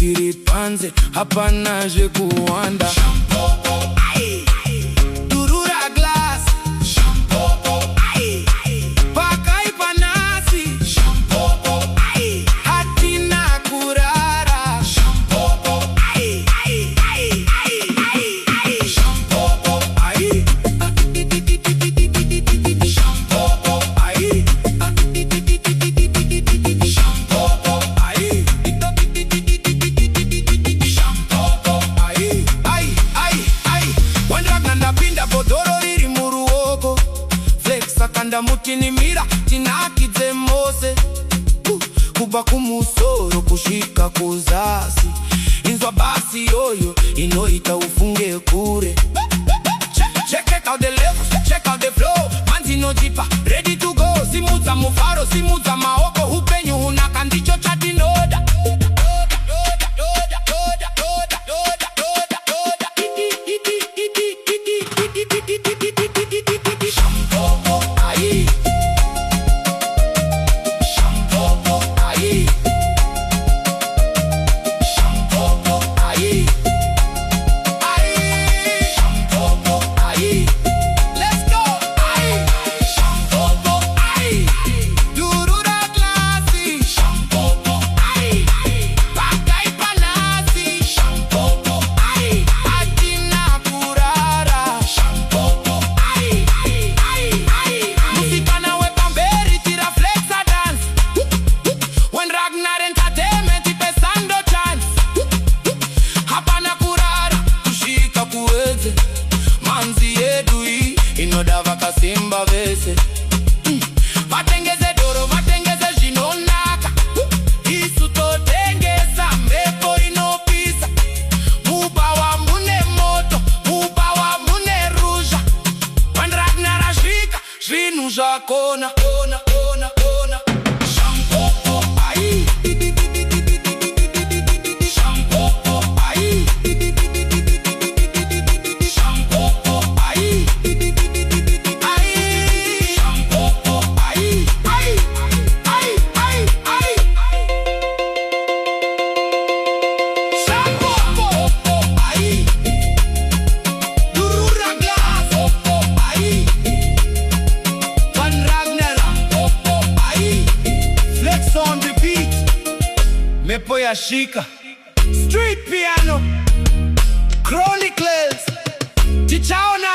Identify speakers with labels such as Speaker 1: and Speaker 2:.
Speaker 1: Spirit panze hapana je kuanda. Shampopoo ai DURURA glass. Shampopoo ai pakai panasi. Shampopoo ai hatina kurara. Shampopoo ai Shampopoo ai Shampopoo ai Shampopoo ai Shampopoo ai 1Ragnar napinda bodoro riri muruoko. Flexa kanda mutini mira tinakidze mose. Kuba kumusoro kushika kuzasi. Inzwa basi yoyo inoita ufunge kure. Check out the levels, check out the flow. Manzi no jipa, ready to go. Simuza mufaro, simuza maoko. Hupenyu hunaka ndicho chatinoda. Shampopoo ai Shampopoo ai Shampopoo ai Shampopoo ai. Let's go ai Shampopoo ai DURURA glasi. Shampopoo ai pakai panasi. Shampopoo ai hatina kurara. Shampopoo ai musipana we pamberi tira Flexa dance. 1Ragnar entertainment ipesando chance. Hapana kurara kushika kuweze. Manzi yedu hii inodava kasimba vese. Vatengeze doro vatengeze jinonaka. Isu totengeza MHEPO inopisa. Mubawa mune moto, mubawa mune ruja. 1Ragnar ashika zvinu zvakona. Shampopoo ai Shampopoo ai Shampopoo ai Shampopoo ai Shampopoo ai DURURA glass. Ai 1Ragnar ai Flexa on the beat. MHEPO yashika. Street Piano Chronicles. Tichaona